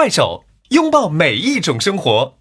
快手，拥抱每一种生活。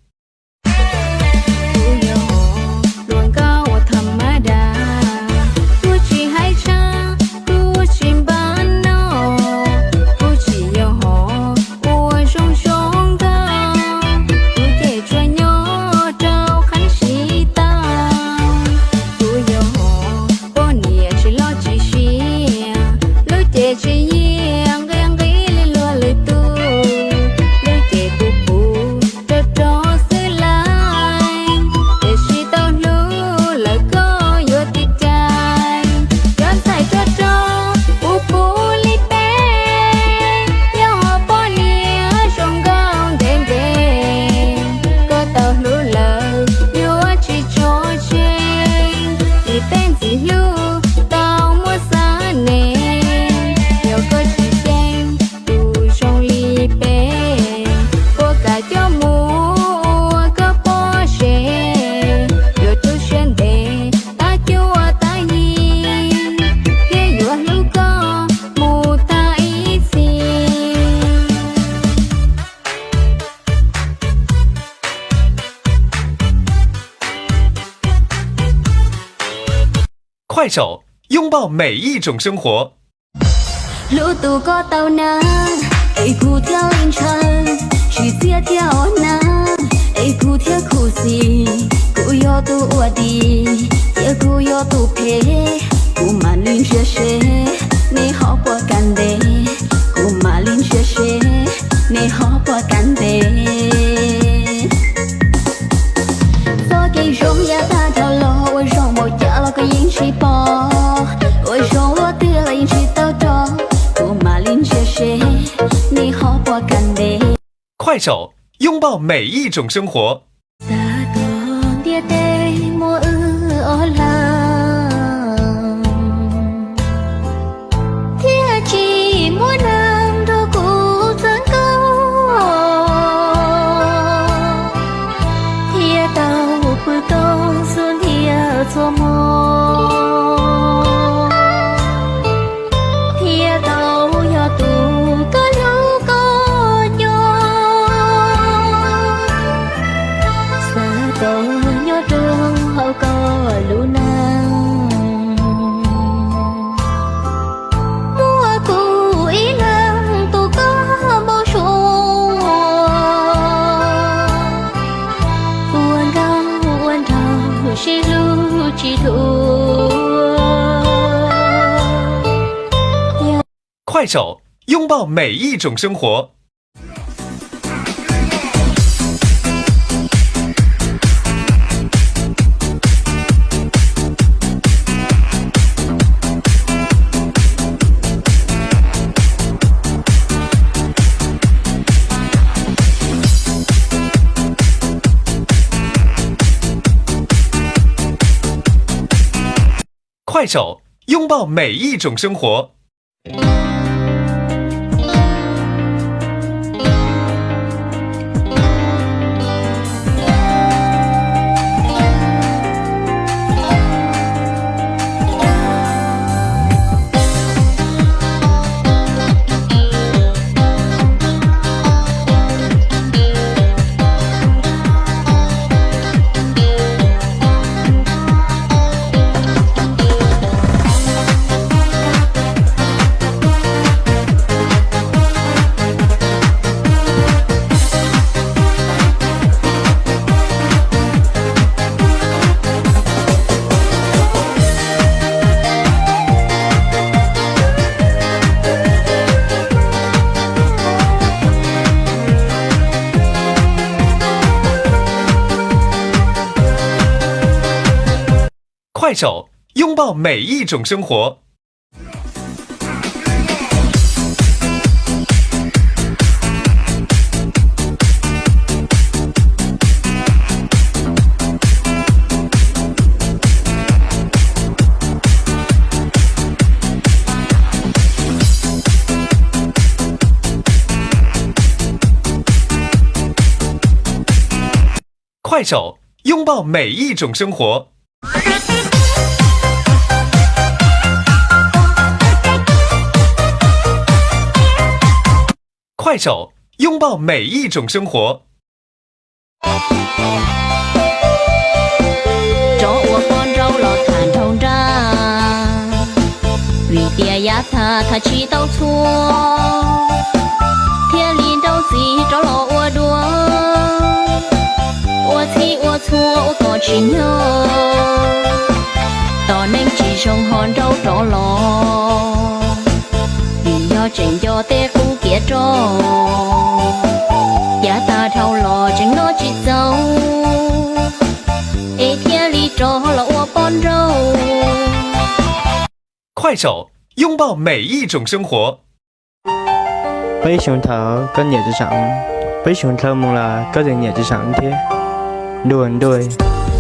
快手，拥抱每一种生活。路途có tàu nắng, ai cu theo lên trời, chỉ tia theo nắng, ai cu theo cu gì, cu yo tu ua đi, tia cu yo tu phê, cu mà lên chia sẻ, nay họ qua can đề, cu mà lên chia sẻ, nay họ qua can đề. Do cái rong ya ta theo lo, ôi rong một chả lo cái yên chỉ bỏ, ôi rong lo tia là yên chỉ tao cho.快手，拥抱每一种生活。快手，拥抱每一种生活。快手，拥抱每一种生活。快手，拥抱每一种生活。快手，拥抱每一种生活。快手，拥抱每一种生活。cho ua con rau lọt than thong ra vì tia ya tha chi tao chua thiên liên đâu gì cho lọ ua đua ua chi ua chua ua có chi nhớ tỏ nên chỉ trong hòn rau cho lọ vì do trình do tê cũng kia cho ya ta thâu lọ trình nó chỉ dâu快手，拥抱每一种生活。Bây xuống thở có nhẹ cho sẵn. Bây xuống thở mong là có gì nhẹ cho sẵn thế. Đuổi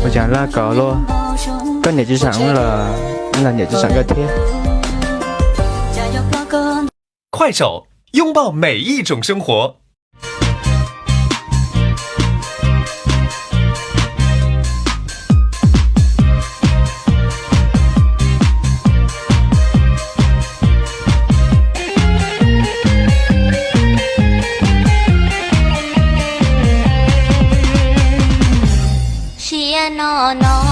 mà chẳng là có luôn. Có nhẹ cho sẵn là nhẹ cho sẵn cái thế. 快手，拥抱每一种生活。no no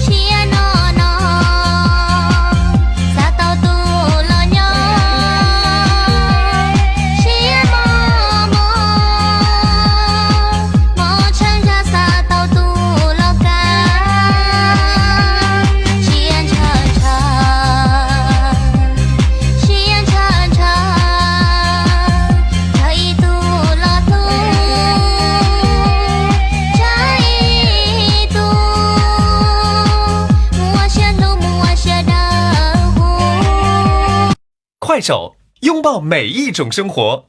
chia no no sa tao tu lo nhớ chia mo chẳng ra sa tao tu lo cả chia cha thấy tu lo tu快手，拥抱每一种生活。